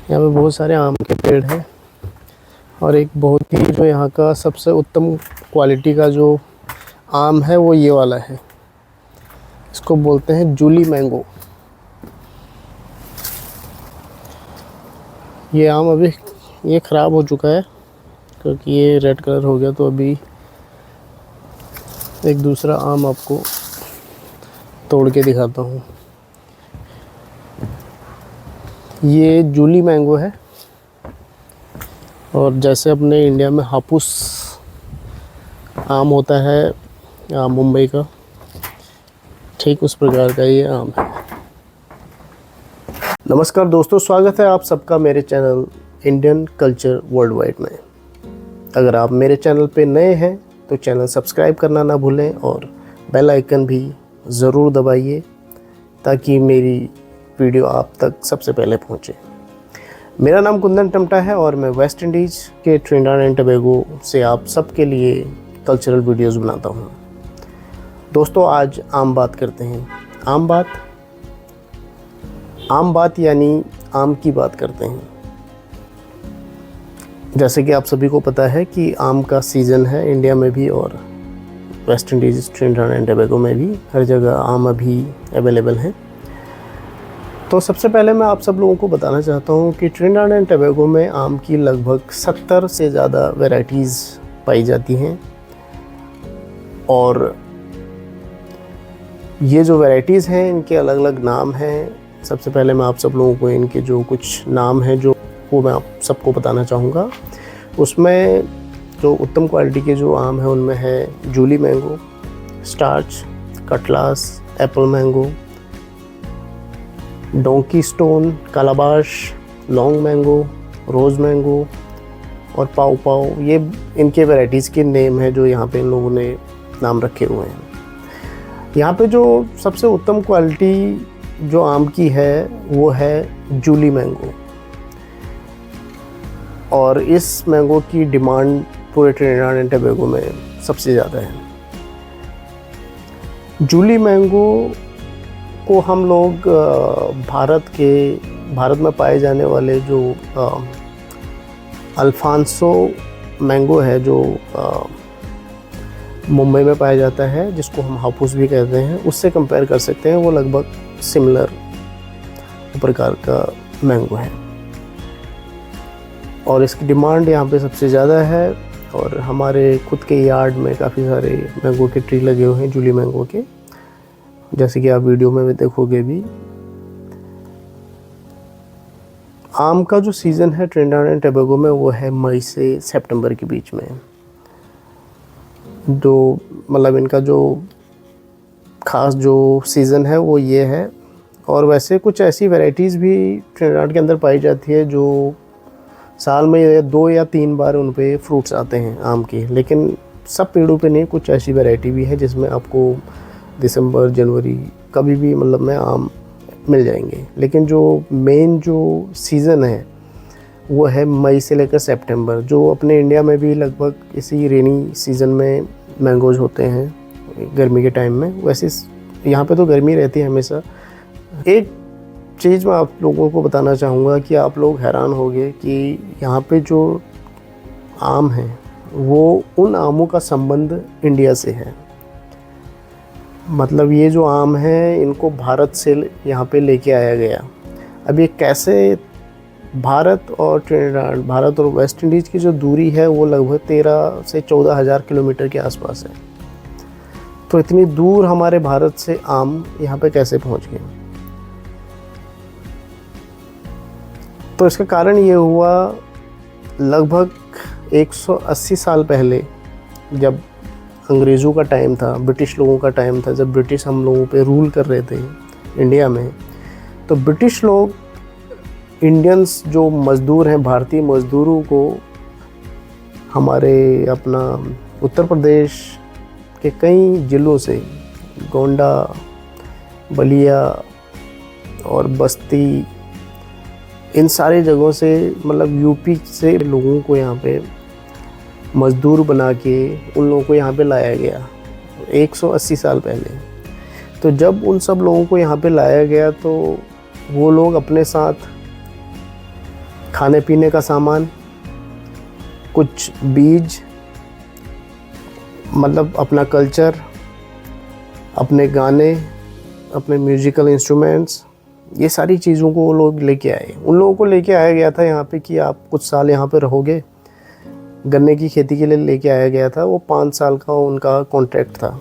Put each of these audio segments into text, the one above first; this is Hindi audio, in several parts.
यहाँ पे बहुत सारे आम के पेड़ हैं और एक बहुत ही जो यहाँ का सबसे उत्तम क्वालिटी का जो आम है वो ये वाला है। इसको बोलते हैं जूली मैंगो। ये आम अभी ये ख़राब हो चुका है क्योंकि ये रेड कलर हो गया। तो अभी एक दूसरा आम आपको तोड़ के दिखाता हूँ। ये जूली मैंगो है और जैसे अपने इंडिया में हापुस आम होता है मुंबई का, ठीक उस प्रकार का ये आम है। नमस्कार दोस्तों, स्वागत है आप सबका मेरे channel Indian culture world wide में। अगर आप मेरे चैनल पे नए हैं तो चैनल सब्सक्राइब करना ना भूलें और बेल आइकन भी ज़रूर दबाइए ताकि मेरी वीडियो आप तक सबसे पहले पहुंचे। मेरा नाम कुंदन टमटा है और मैं वेस्ट इंडीज़ के ट्रिनिडाद एंड टोबैगो से आप सबके लिए कल्चरल वीडियोस बनाता हूं। दोस्तों, आज आम बात करते हैं। आम बात यानी आम की बात करते हैं। जैसे कि आप सभी को पता है कि आम का सीज़न है इंडिया में भी और West Indies Trinidad and Tobago में भी। हर जगह आम अभी अवेलेबल हैं। तो सबसे पहले मैं आप सब लोगों को बताना चाहता हूँ कि ट्रिनिडाद एंड टोबैगो में आम की लगभग 70 से ज़्यादा वैरायटीज़ पाई जाती हैं। और ये जो वैरायटीज़ हैं इनके अलग अलग नाम हैं। सबसे पहले मैं आप सब लोगों को इनके जो कुछ नाम हैं जो वो मैं आप सबको बताना चाहूँगा। उसमें जो उत्तम क्वालिटी के जो आम हैं उनमें है Julie mango, starch, cutlass, apple mango, donkey stone, calabash, long mango, rose mango और पाव पाव। ये इनके वैरायटीज़ के नेम हैं जो यहाँ पे इन लोगों ने नाम रखे हुए हैं। यहाँ पे जो सबसे उत्तम क्वालिटी जो आम की है वो है जूली मैंगो और इस मैंगो की डिमांड पूरे ट्रिनिडाद एंड टोबैगो में सबसे ज़्यादा है। जूली मैंगो को हम लोग भारत में पाए जाने वाले जो अल्फांसो मैंगो है जो मुंबई में पाया जाता है, जिसको हम हापुस भी कहते हैं, उससे कंपेयर कर सकते हैं। वो लगभग सिमिलर प्रकार का मैंगो है और इसकी डिमांड यहाँ पे सबसे ज़्यादा है। और हमारे खुद के यार्ड में काफ़ी सारे मैंगो के ट्री लगे हुए हैं, जूली मैंगो के, जैसे कि आप वीडियो में भी देखोगे भी। आम का जो सीज़न है ट्रिनिडाद एंड टोबैगो में वो है मई से सितंबर के बीच में। जो मतलब इनका जो ख़ास जो सीज़न है वो ये है। और वैसे कुछ ऐसी वैरायटीज़ भी ट्रिनिडाद के अंदर पाई जाती है जो साल में 2 या 3 बार उन पे फ्रूट्स आते हैं आम के, लेकिन सब पेड़ों पे नहीं। कुछ ऐसी वैरायटी भी है जिसमें आपको दिसंबर, जनवरी कभी भी मतलब में आम मिल जाएंगे। लेकिन जो मेन जो सीज़न है वो है मई से लेकर सितंबर, जो अपने इंडिया में भी लगभग इसी रेनी सीज़न में मैंगोज़ होते हैं गर्मी के टाइम में। वैसे यहाँ पे तो गर्मी रहती है हमेशा। एक चीज़ मैं आप लोगों को बताना चाहूँगा कि आप लोग हैरान होंगे कि यहाँ पे जो आम हैं वो उन आमों का संबंध इंडिया से है। मतलब ये जो आम है इनको भारत से यहाँ पे लेके आया गया। अब ये कैसे, भारत और ट्रिनिडाद, भारत और वेस्ट इंडीज़ की जो दूरी है वो लगभग 13 से 14 हज़ार किलोमीटर के आसपास है। तो इतनी दूर हमारे भारत से आम यहाँ पे कैसे पहुँच गए? तो इसका कारण ये हुआ, लगभग 180 साल पहले जब अंग्रेज़ों का टाइम था, ब्रिटिश लोगों का टाइम था, जब ब्रिटिश हम लोगों पे रूल कर रहे थे इंडिया में, तो ब्रिटिश लोग इंडियंस जो मज़दूर हैं, भारतीय मज़दूरों को हमारे अपना उत्तर प्रदेश के कई ज़िलों से, गोंडा, बलिया और बस्ती, इन सारे जगहों से, मतलब यूपी से लोगों को यहाँ पे मज़दूर बना के उन लोगों को यहाँ पे लाया गया 180 साल पहले। तो जब उन सब लोगों को यहाँ पे लाया गया तो वो लोग अपने साथ खाने पीने का सामान, कुछ बीज, मतलब अपना कल्चर, अपने गाने, अपने म्यूज़िकल इंस्ट्रूमेंट्स, ये सारी चीज़ों को वो लोग लेके आए। उन लोगों को लेके आया गया था यहाँ पे कि आप कुछ साल यहाँ पे रहोगे। गन्ने की खेती के लिए लेके आया गया था। वो 5 साल का उनका कॉन्ट्रैक्ट था।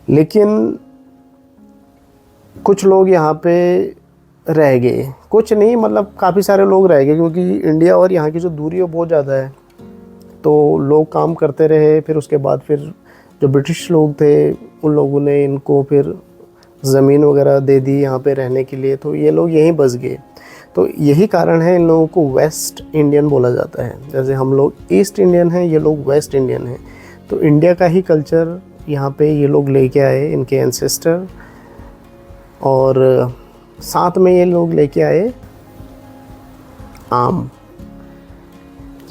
लेकिन कुछ लोग यहाँ पे रह गए, कुछ नहीं मतलब काफ़ी सारे लोग रह गए, क्योंकि इंडिया और यहाँ की जो दूरी है बहुत ज़्यादा है। तो लोग काम करते रहे। फिर उसके बाद फिर जो ब्रिटिश लोग थे उन लोगों ने इनको फिर ज़मीन वगैरह दे दी यहाँ पे रहने के लिए, तो ये लोग यहीं बस गए। तो यही कारण है इन लोगों को वेस्ट इंडियन बोला जाता है। जैसे हम लोग ईस्ट इंडियन हैं, ये लोग वेस्ट इंडियन हैं। तो इंडिया का ही कल्चर यहाँ पे ये लोग लेके आए, इनके एंसेस्टर। और साथ में ये लोग लेके आए आम।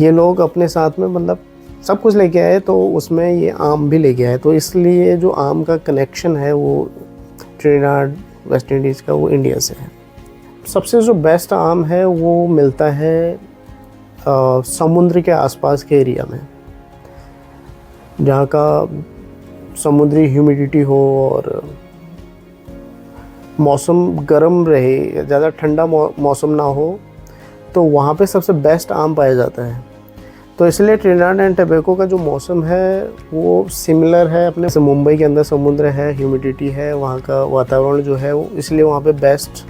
ये लोग अपने साथ में मतलब सब कुछ लेके आए, तो उसमें ये आम भी लेके आए। तो इसलिए जो आम का कनेक्शन है वो ट्रिनिडाद वेस्ट इंडीज़ का, वो इंडिया से है। सबसे जो बेस्ट आम है वो मिलता है समुद्र के आसपास के एरिया में, जहाँ का समुद्री ह्यूमिडिटी हो और मौसम गर्म रहे, ज़्यादा ठंडा मौसम ना हो, तो वहाँ पे सबसे बेस्ट आम पाया जाता है। तो इसलिए ट्रिनिडाद एंड टोबैगो का जो मौसम है वो सिमिलर है अपने से। मुंबई के अंदर समुद्र है, ह्यूमिडिटी है, वहाँ का वातावरण जो है वो, इसलिए वहाँ पे बेस्ट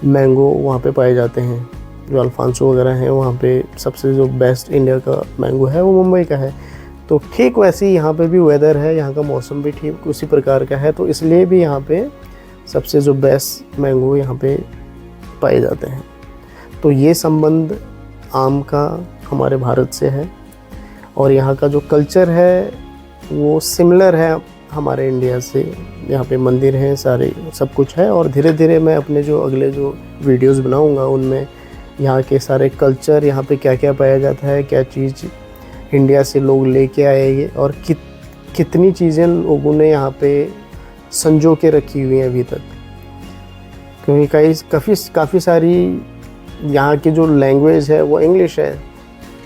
मैंगो वहाँ पे पाए जाते हैं। जो अल्फांसो वगैरह हैं वहाँ पे सबसे जो बेस्ट इंडिया का मैंगो है वो मुंबई का है। तो ठीक वैसे ही यहाँ पे भी वेदर है, यहाँ का मौसम भी ठीक उसी प्रकार का है। तो इसलिए भी यहाँ पे सबसे जो बेस्ट मैंगो यहाँ पे पाए जाते हैं। तो ये संबंध आम का हमारे भारत से है। और यहाँ का जो कल्चर है वो सिमिलर है हमारे इंडिया से। यहाँ पे मंदिर हैं सारे, सब कुछ है। और धीरे धीरे मैं अपने जो अगले जो वीडियोस बनाऊँगा उनमें यहाँ के सारे कल्चर, यहाँ पे क्या क्या पाया जाता है, क्या चीज़ इंडिया से लोग लेके आए और कितनी चीज़ें लोगों ने यहाँ पे संजो के रखी हुई हैं अभी तक। क्योंकि काफ़ी सारी यहाँ की जो लैंग्वेज है वो इंग्लिश है,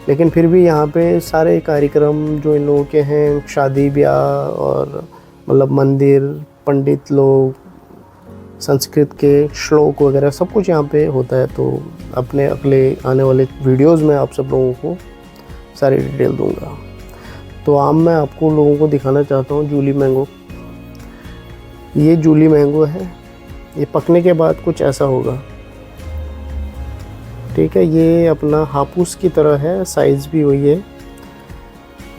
लेकिन फिर भी यहाँ पे सारे कार्यक्रम जो इन लोगों के हैं, शादी ब्याह और मतलब मंदिर, पंडित लोग, संस्कृत के श्लोक वगैरह सब कुछ यहाँ पे होता है। तो अपने अगले आने वाले वीडियोस में आप सब लोगों को सारी डिटेल दूंगा। तो आम मैं आपको लोगों को दिखाना चाहता हूँ जूली मैंगो। ये जूली मैंगो है, ये पकने के बाद कुछ ऐसा होगा, ठीक है। ये अपना हापूस की तरह है, साइज़ भी वही है।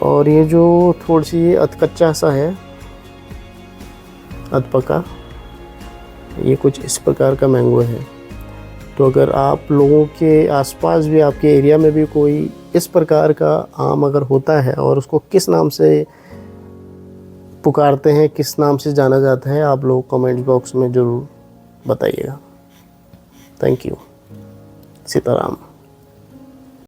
और ये जो थोड़ी सी ये अधकच्चा सा है, अधपका, ये कुछ इस प्रकार का मैंगो है। तो अगर आप लोगों के आसपास भी, आपके एरिया में भी कोई इस प्रकार का आम अगर होता है और उसको किस नाम से पुकारते हैं, किस नाम से जाना जाता है, आप लोग कमेंट बॉक्स में ज़रूर बताइएगा। Thank you. सीताराम।